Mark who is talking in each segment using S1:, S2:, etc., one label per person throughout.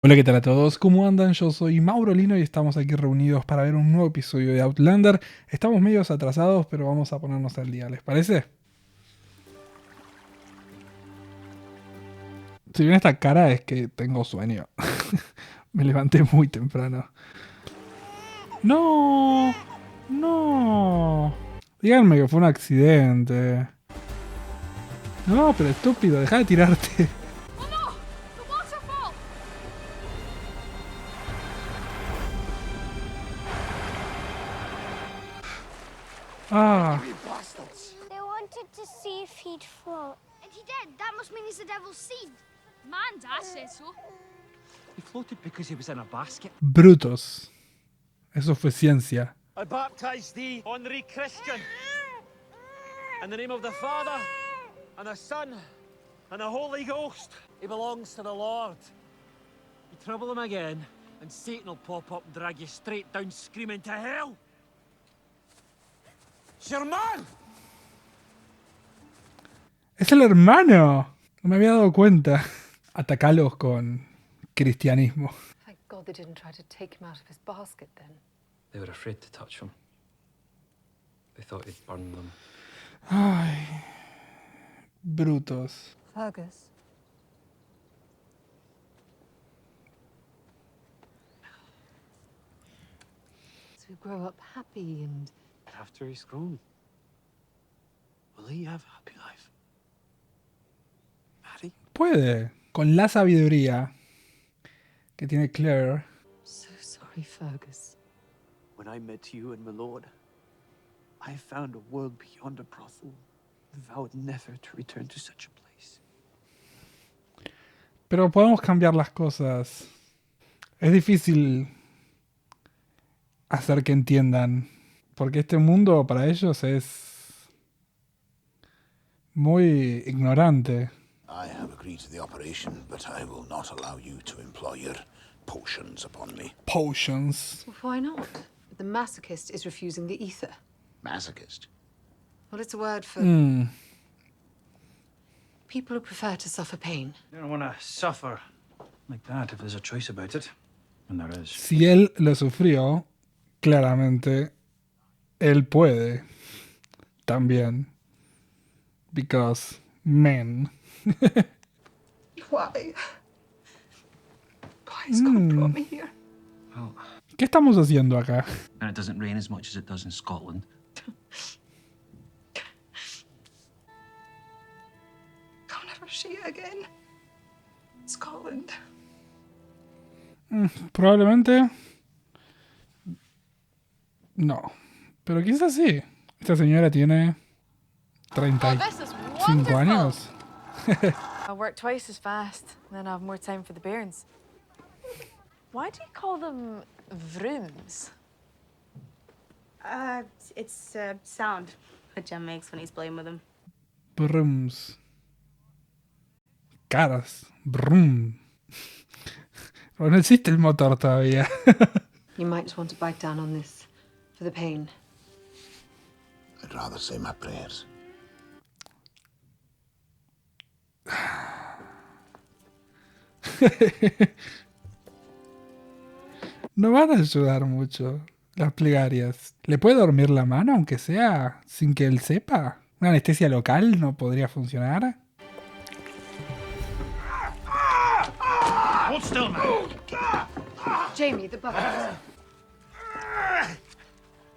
S1: Hola, ¿qué tal a todos? ¿Cómo andan? Yo soy Mauro Lino y estamos aquí reunidos para ver un nuevo episodio de Outlander. Estamos medios atrasados, pero vamos a ponernos al día, ¿les parece? Si bien esta cara es que tengo sueño. Me levanté muy temprano. ¡No! ¡No! Díganme que fue un accidente. No, pero estúpido, deja de tirarte.
S2: Oh no! The waterfall!
S1: Ah,
S3: They wanted to see if he'd float.
S2: And he did. That must mean he's the devil's seed. Man, Dad says so.
S4: He floated because he was in a basket.
S1: brutos. Eso fue ciencia.
S4: I baptize thee, Henri Christian, in the name of the Father, and the Son, and the Holy Ghost. He belongs to the Lord. You trouble him again, and Satan will pop up and drag you straight down screaming to hell. Sherman!
S1: ¡Es el hermano! No me había dado cuenta. Atacalos con cristianismo.
S5: Thank God they didn't try to take him out of his basket then.
S6: They were afraid to touch him. They thought he'd burn them.
S1: Ay, brutos.
S5: Fergus. So grow up happy and
S4: After he's grown, will he have a happy life? Maddie?
S1: Puede, con la sabiduría que tiene Claire.
S5: so sorry, Fergus.
S7: When I met you and my lord, I found a world beyond a brothel and vowed never to return to such a place.
S1: Pero podemos cambiar las cosas. Es difícil hacer que entiendan. Porque este mundo para ellos es muy ignorante.
S8: I have agreed to the operation, but I will not allow you to employ your potions upon me.
S1: Potions.
S5: Well, why not? The masochist is refusing the ether.
S8: Masochist.
S5: Well, it's a word for
S1: Mm,
S5: people who prefer to suffer pain.
S9: You don't want to suffer like that if there's a choice about it. And there is.
S1: si él lo sufrió, claramente él puede también. Because men.
S5: Why? Why has God brought me here?
S9: Well,
S1: ¿Qué estamos haciendo acá?
S9: and it doesn't rain as much as it does in Scotland.
S5: I'll never see you again. Scotland.
S1: Probablemente no. Pero quizás sí. Esta señora tiene
S2: Oh, this is
S1: 35
S2: wonderful.
S1: años.
S10: I work twice as fast, and then I have more time for the bairns. Why do you call them vrooms?
S11: It's sound that Jem makes when he's playing with him.
S1: Brums. Caras. Brum. Pero no existe el motor todavía.
S5: You might just want to bite down on this for the pain.
S8: I'd rather say my prayers.
S1: No van a ayudar mucho las plegarias. ¿Le puede dormir la mano, aunque sea sin que él sepa? ¿Una anestesia local no podría funcionar?
S9: Hold still, man.
S5: Jamie, the bucket.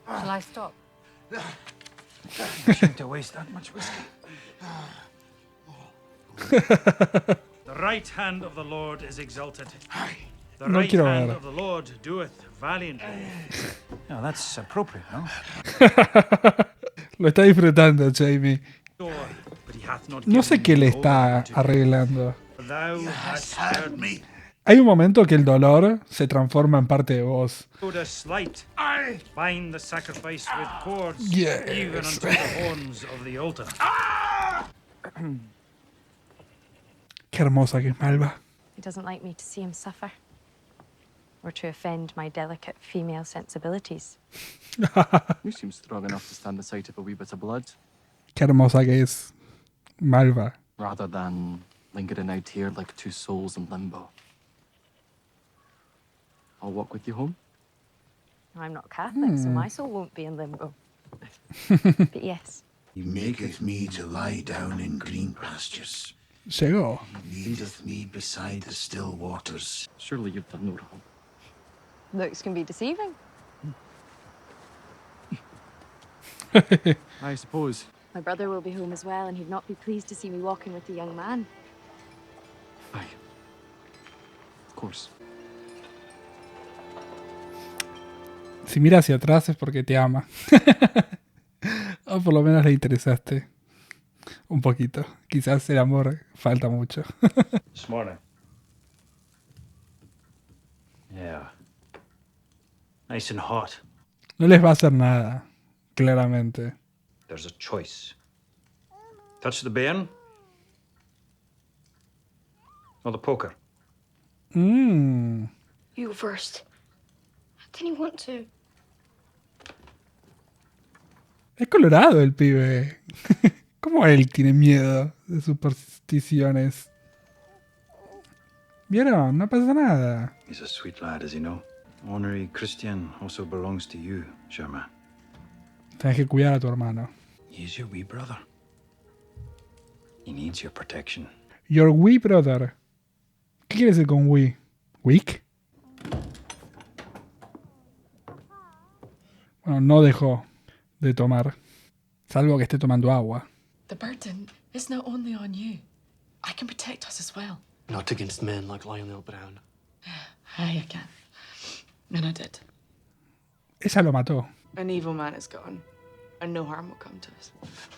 S5: Shall I stop?
S9: Shame to waste that much whiskey. The right hand of the Lord is exalted. The
S1: No
S9: right
S1: quiero
S9: hand
S1: ver.
S9: of the Lord doeth valiantly. Now that's appropriate, no?
S1: Lo está disfrutando, Jamie.
S9: Sore, but he hath not
S1: No sé
S9: given
S1: qué
S9: me
S1: le
S9: the
S1: está
S9: overwhelming.
S1: arreglando.
S9: Thou hast heard me.
S1: Hay un momento que el dolor se transforma en parte de vos.
S9: Go to slight. Bind the sacrifice with cords,
S1: Yes.
S9: even unto the horns of the altar.
S1: Qué hermosa que es Malva.
S10: He doesn't like me to see him suffer, or to offend my delicate female sensibilities.
S7: You seem strong enough to stand the sight of a wee bit of blood,
S1: Qué hermosa que es Malva.
S7: rather than lingering out here like two souls in limbo. I'll walk with you home.
S10: I'm not Catholic, so my soul won't be in limbo. But yes.
S8: He maketh me to lie down in green pastures.
S1: Llegó.
S8: He leadeth me beside the still waters.
S7: Surely you've done no wrong.
S10: Looks can be deceiving.
S7: I suppose.
S10: My brother will be home as well, and he'd not be pleased to see me walking with the young man.
S7: Aye. Of course.
S1: Si mira hacia atrás es porque te ama. O por lo menos le interesaste. Un poquito. Quizás el amor falta mucho.
S9: This morning.
S6: Yeah.
S9: Nice and hot.
S1: No les va a hacer nada. Claramente.
S6: There's a choice. Touch the bairn or the poker.
S1: Mmm.
S3: You go first. How can you want to?
S1: Es colorado el pibe. ¿Cómo él tiene miedo de supersticiones? ¿Vieron? No pasa nada.
S6: He's a sweet lad, as you know. Honorary Christian also belongs to you, Sherma.
S1: Tienes que cuidar a tu hermano.
S6: He's your wee brother. He needs your protection.
S1: Your wee brother. ¿Qué quiere decir con wee? ¿Weak? Bueno, no dejó de tomar. Salvo que esté tomando agua.
S12: The burden is not only on you. I can protect us as well.
S7: Not against men like Lionel Brown.
S12: Aye, I can. And I did.
S1: Ella lo mató.
S12: An evil man is gone, and no harm will come to us.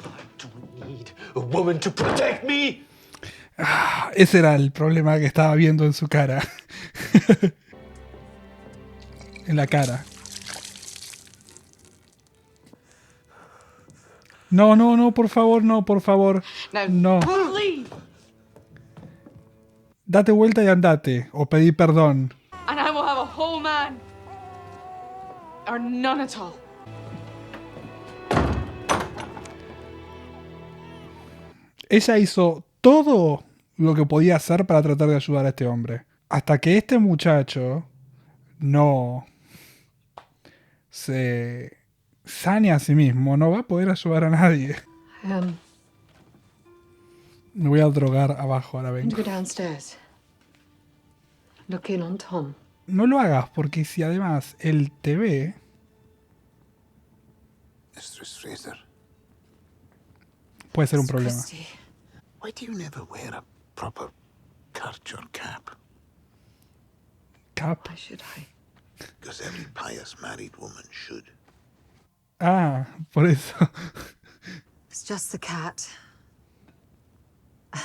S7: I don't need a woman to protect me!
S1: Ese era el problema que estaba viendo en su cara. En la cara. No, no, no, por favor, no, por favor.
S12: Now,
S1: No.
S12: leave,
S1: Date vuelta y andate. O pedí perdón.
S12: and I will have a whole man. Or none at all.
S1: Ella hizo todo lo que podía hacer para tratar de ayudar a este hombre. Hasta que este muchacho no se sane a sí mismo, no va a poder ayudar a nadie. Me voy a drogar abajo, ahora
S5: I'm
S1: vengo.
S5: going to go downstairs. Look in on Tom.
S1: No lo hagas, porque si además él te ve,
S8: Mistress Fraser,
S1: puede ser un problema.
S5: Christy.
S8: why do you never wear a proper kirch or cap?
S1: Cap.
S5: Why should I?
S8: Because every pious married woman should.
S1: Ah, por eso.
S5: It's just the cat.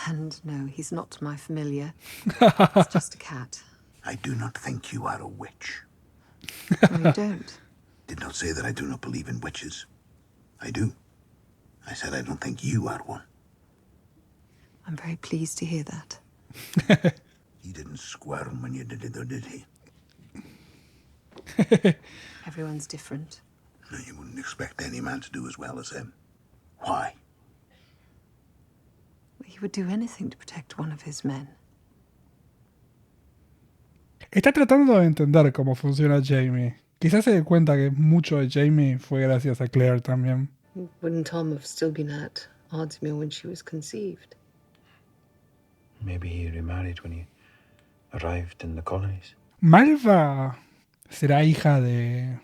S5: And no, he's not my familiar. It's just a cat.
S8: I do not think you are a witch.
S5: No, you don't.
S8: Did not say that I do not believe in witches. I do. I said I don't think you are one.
S5: I'm very pleased to hear that.
S8: He didn't squirm when you did it, though, did he?
S5: Everyone's different.
S8: No, you wouldn't expect any man to do as well as him. Why?
S5: He would do anything to protect one of his men.
S1: Está tratando de entender cómo funciona Jamie. Quizás se dé cuenta que mucho de Jamie fue gracias a Claire también.
S5: Wouldn't Tom have still been at Ardsmuir when she was conceived?
S6: Maybe he remarried when he arrived in the colonies.
S1: ¿Malva será hija de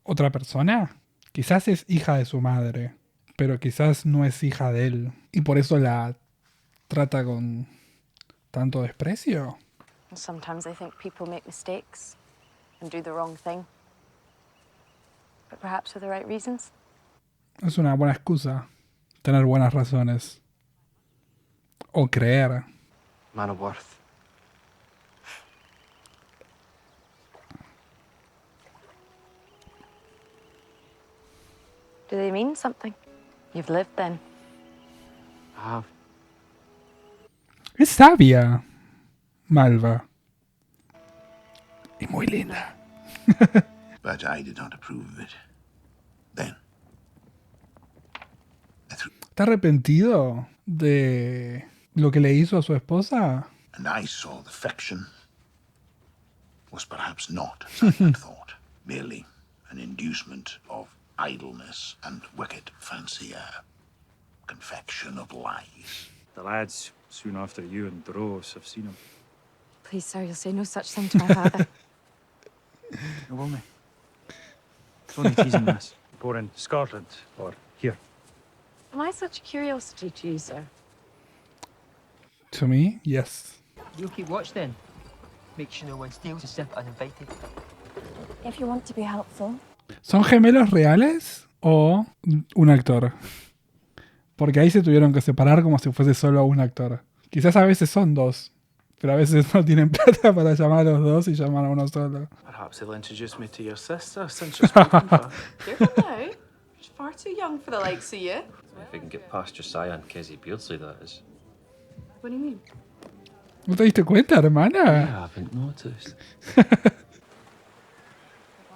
S1: otra persona? Quizás es hija de su madre, pero quizás no es hija de él. Y por eso la trata con tanto desprecio.
S10: Sometimes I think people make mistakes and do the wrong thing. But perhaps for the right reasons.
S1: Es una buena excusa tener buenas razones. O creer.
S7: Man of worth.
S10: Do they mean something? You've lived then.
S7: I have.
S1: Es sabia, Malva. Y muy linda.
S8: But I did not approve of it. Then.
S1: ¿Está arrepentido de lo que le hizo a su esposa?
S8: And I saw the affection. was perhaps not Sandman thought, merely an inducement of idleness and wicked fancy, a confection of lies.
S9: The lads, soon after you and Dross have seen him.
S10: Please, sir, you'll say no such thing to my father.
S9: No, will me. It's only teasing us. Born in Scotland or here.
S10: Am I such a curiosity to you, sir?
S1: To me, yes.
S13: You'll keep watch then. Make sure no one steals a sip uninvited.
S3: If you want to be helpful.
S1: ¿Son gemelos reales o un actor? Porque ahí se tuvieron que separar como si fuese solo un actor. Quizás a veces son dos, pero a veces no tienen plata para llamar a los dos y llamar a uno solo.
S7: Perhaps he'll introduce me to your sister since you're speaking to her.
S12: Careful now. She's far too young for the likes of you.
S14: If we can get past Josiah and Kezzy Beardsley, that is.
S12: What do you mean?
S1: ¿No te diste cuenta, hermana?
S14: I haven't noticed.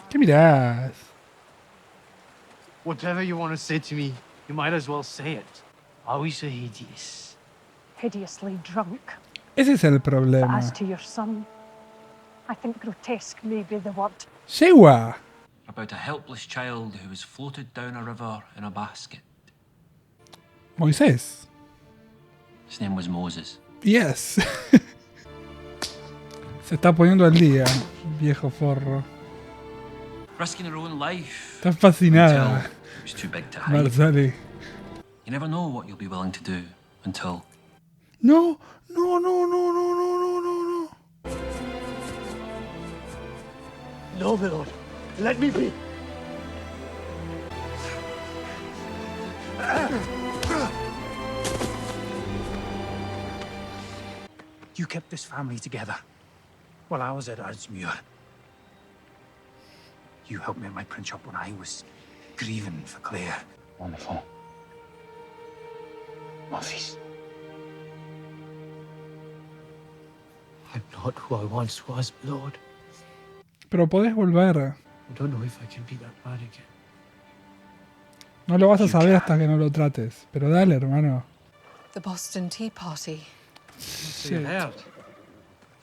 S1: ¿Qué mirás?
S7: Whatever you want to say to me, you might as well say it. Are we so hideous?
S15: Hideously drunk.
S1: Ese es el
S15: But
S1: problema.
S15: as to your son, I think grotesque may be the word.
S1: Yegua.
S14: About a helpless child who was floated down a river in a basket.
S1: Moisés.
S14: His name was Moses.
S1: Yes. Se está poniendo al día, viejo forro.
S14: Risking her own life.
S1: Está fascinada.
S14: Until it was too big to hide.
S1: Marsali.
S14: You never know what you'll be willing to do until.
S1: No, no, no, no, no, no, no, no, no.
S7: No, my lord. Let me be. You kept this family together while I was at Ardsmuir. You helped me and my prince up when I was grieving for Claire.
S6: Wonderful. Moses.
S7: I'm not who I once was, Lord.
S1: Pero podés volver.
S7: I don't know if I can be that bad again.
S1: No lo vas a saber hasta que no lo trates. Pero dale, hermano.
S16: The Boston Tea Party.
S7: So you've heard.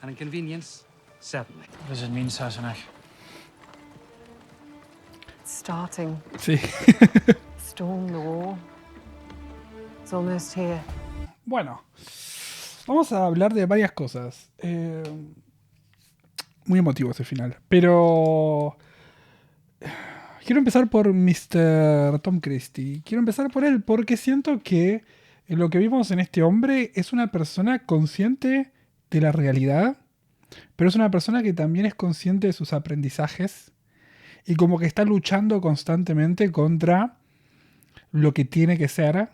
S7: An inconvenience? Certainly. What does it mean, Sassenach?
S16: It's starting.
S1: Sí.
S16: Storm the wall. It's almost here.
S1: Bueno, vamos a hablar de varias cosas. Muy emotivo ese final. Pero quiero empezar por Mr. Tom Christie. Quiero empezar por él porque siento que lo que vimos en este hombre es una persona consciente de la realidad, pero es una persona que también es consciente de sus aprendizajes y como que está luchando constantemente contra lo que tiene que ser,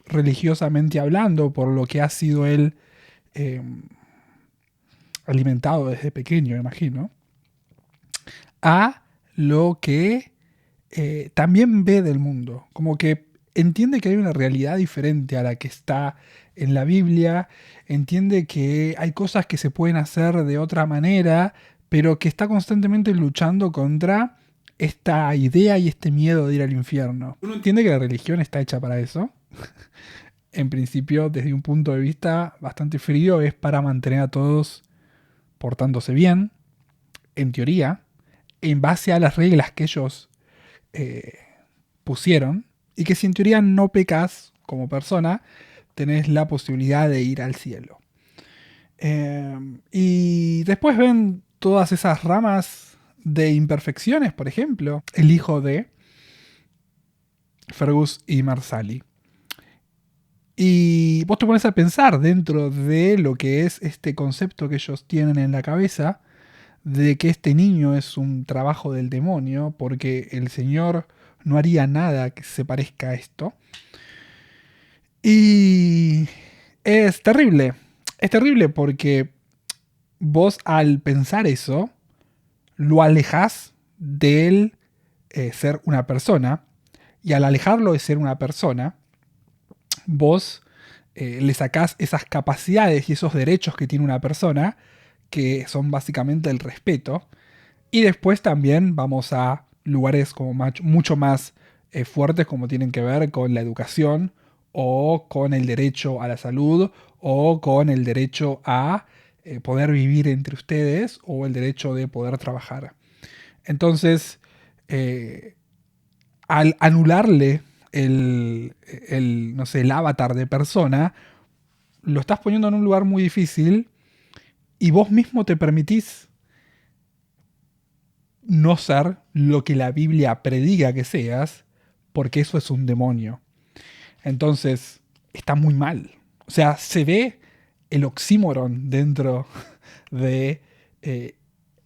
S1: religiosamente hablando, por lo que ha sido él alimentado desde pequeño, imagino, a lo que también ve del mundo. Como que entiende que hay una realidad diferente a la que está en la Biblia, entiende que hay cosas que se pueden hacer de otra manera, pero que está constantemente luchando contra esta idea y este miedo de ir al infierno. Uno entiende que la religión está hecha para eso. En principio, desde un punto de vista bastante frío, es para mantener a todos portándose bien, en teoría, en base a las reglas que ellos pusieron, y que si en teoría no pecas como persona, tenés la posibilidad de ir al cielo. Y después ven todas esas ramas de imperfecciones, por ejemplo, el hijo de Fergus y Marsali. Y vos te pones a pensar dentro de lo que es este concepto que ellos tienen en la cabeza, de que este niño es un trabajo del demonio, porque el Señor no haría nada que se parezca a esto. Y es terrible. Es terrible porque vos al pensar eso, lo alejás del ser una persona. Y al alejarlo de ser una persona, vos le sacás esas capacidades y esos derechos que tiene una persona, que son básicamente el respeto. Y después también vamos a lugares como mucho más fuertes, como tienen que ver con la educación, o con el derecho a la salud, o con el derecho a poder vivir entre ustedes o el derecho de poder trabajar. Entonces, al anularle el avatar de persona, lo estás poniendo en un lugar muy difícil y vos mismo te permitís no ser lo que la Biblia prediga que seas, porque eso es un demonio. Entonces, está muy mal. O sea, se ve el oxímoron dentro de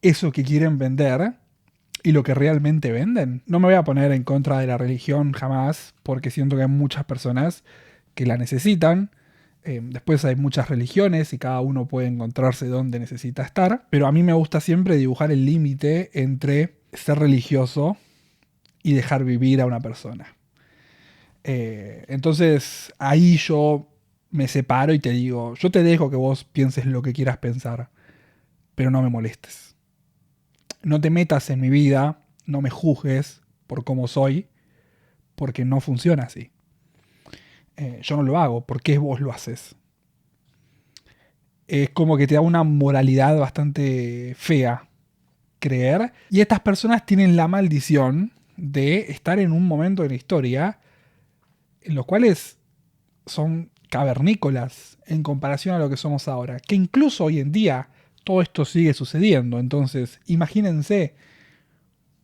S1: eso que quieren vender y lo que realmente venden. No me voy a poner en contra de la religión jamás, porque siento que hay muchas personas que la necesitan. Después hay muchas religiones y cada uno puede encontrarse donde necesita estar, pero a mí me gusta siempre dibujar el límite entre ser religioso y dejar vivir a una persona. Entonces ahí yo me separo y te digo, yo te dejo que vos pienses lo que quieras pensar, pero no me molestes. No te metas en mi vida, no me juzgues por cómo soy, porque no funciona así. Yo no lo hago, ¿por qué vos lo haces? Es como que te da una moralidad bastante fea creer. Y estas personas tienen la maldición de estar en un momento de la historia en los cuales son cavernícolas en comparación a lo que somos ahora. Que incluso hoy en día todo esto sigue sucediendo. Entonces, imagínense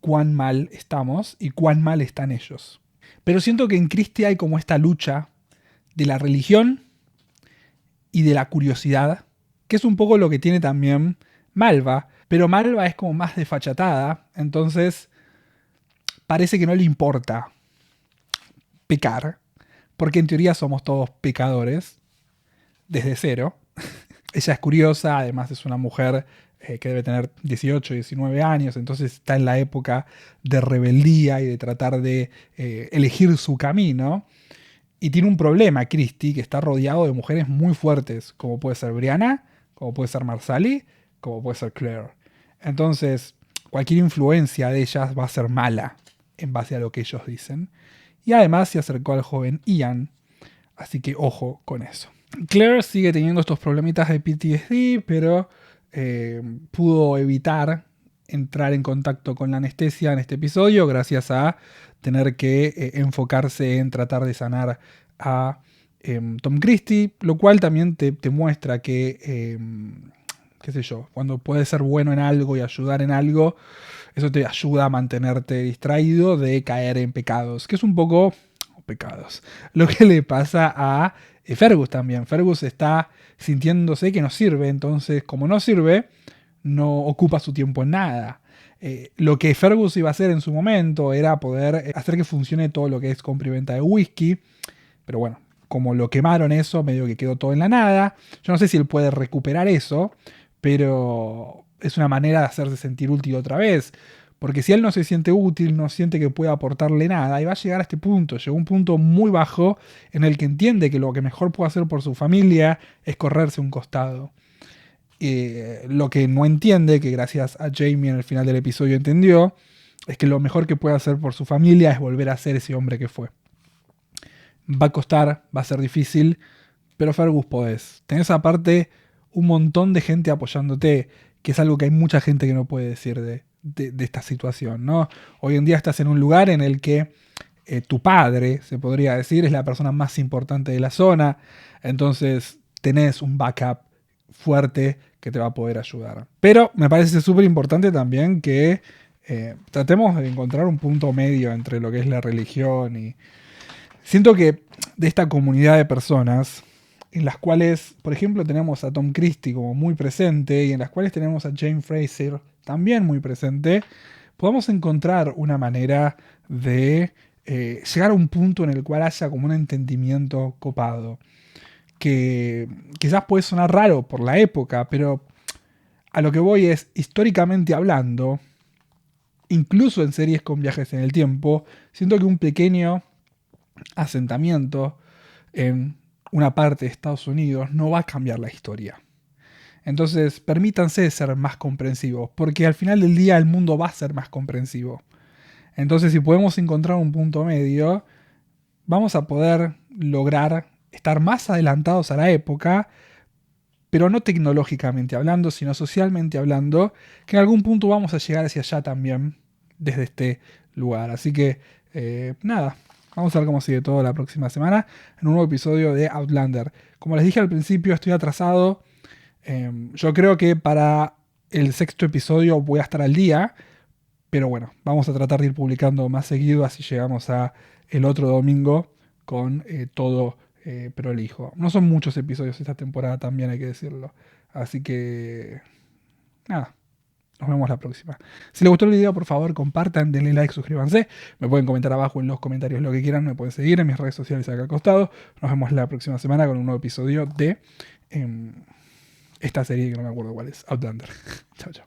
S1: cuán mal estamos y cuán mal están ellos. Pero siento que en Christie hay como esta lucha de la religión y de la curiosidad, que es un poco lo que tiene también Malva, pero Malva es como más desfachatada, entonces parece que no le importa pecar, porque en teoría somos todos pecadores, desde cero. Ella es curiosa, además es una mujer que debe tener 18, 19 años, entonces está en la época de rebeldía y de tratar de elegir su camino. Y tiene un problema, Christie, que está rodeado de mujeres muy fuertes, como puede ser Brianna, como puede ser Marsali, como puede ser Claire. Entonces, cualquier influencia de ellas va a ser mala, en base a lo que ellos dicen. Y además se acercó al joven Ian, así que ojo con eso. Claire sigue teniendo estos problemitas de PTSD, pero pudo evitar entrar en contacto con la anestesia en este episodio gracias a tener que enfocarse en tratar de sanar a Tom Christie, lo cual también te muestra que, qué sé yo, cuando puedes ser bueno en algo y ayudar en algo, eso te ayuda a mantenerte distraído de caer en pecados, que es un poco pecados. Lo que le pasa a Fergus también. Fergus está sintiéndose que no sirve, entonces como no sirve, no ocupa su tiempo en nada. Lo que Fergus iba a hacer en su momento era poder hacer que funcione todo lo que es compra y venta de whisky, pero bueno, como lo quemaron eso, medio que quedó todo en la nada. Yo no sé si él puede recuperar eso, pero es una manera de hacerse sentir útil otra vez. Porque si él no se siente útil, no siente que pueda aportarle nada, y va a llegar a este punto. Llegó a un punto muy bajo en el que entiende que lo que mejor puede hacer por su familia es correrse un costado. Lo que no entiende, que gracias a Jamie en el final del episodio entendió, es que lo mejor que puede hacer por su familia es volver a ser ese hombre que fue. Va a costar, va a ser difícil, pero Fergus podés. Tenés aparte un montón de gente apoyándote, que es algo que hay mucha gente que no puede decir de esta situación, ¿no? Hoy en día estás en un lugar en el que tu padre, se podría decir, es la persona más importante de la zona, entonces tenés un backup fuerte que te va a poder ayudar. Pero me parece súper importante también que tratemos de encontrar un punto medio entre lo que es la religión y... Siento que de esta comunidad de personas, en las cuales, por ejemplo, tenemos a Tom Christie como muy presente y en las cuales tenemos a Jane Fraser también muy presente, podemos encontrar una manera de llegar a un punto en el cual haya como un entendimiento copado. Que quizás puede sonar raro por la época, pero a lo que voy es, históricamente hablando, incluso en series con viajes en el tiempo, siento que un pequeño asentamiento en una parte de Estados Unidos no va a cambiar la historia. Entonces, permítanse ser más comprensivos, porque al final del día el mundo va a ser más comprensivo. Entonces, si podemos encontrar un punto medio, vamos a poder lograr estar más adelantados a la época, pero no tecnológicamente hablando, sino socialmente hablando, que en algún punto vamos a llegar hacia allá también desde este lugar. Así que, nada, vamos a ver cómo sigue todo la próxima semana en un nuevo episodio de Outlander. Como les dije al principio, estoy atrasado. Yo creo que para el 6º episodio voy a estar al día, pero bueno, vamos a tratar de ir publicando más seguido, así llegamos a el otro domingo con todo prolijo. No son muchos episodios esta temporada también, hay que decirlo. Así que, nada, nos vemos la próxima. Si les gustó el video, por favor, compartan, denle like, suscríbanse. Me pueden comentar abajo en los comentarios lo que quieran, me pueden seguir en mis redes sociales acá al costado. Nos vemos la próxima semana con un nuevo episodio de esta serie que no me acuerdo cuál es, Outlander. Chao, chao.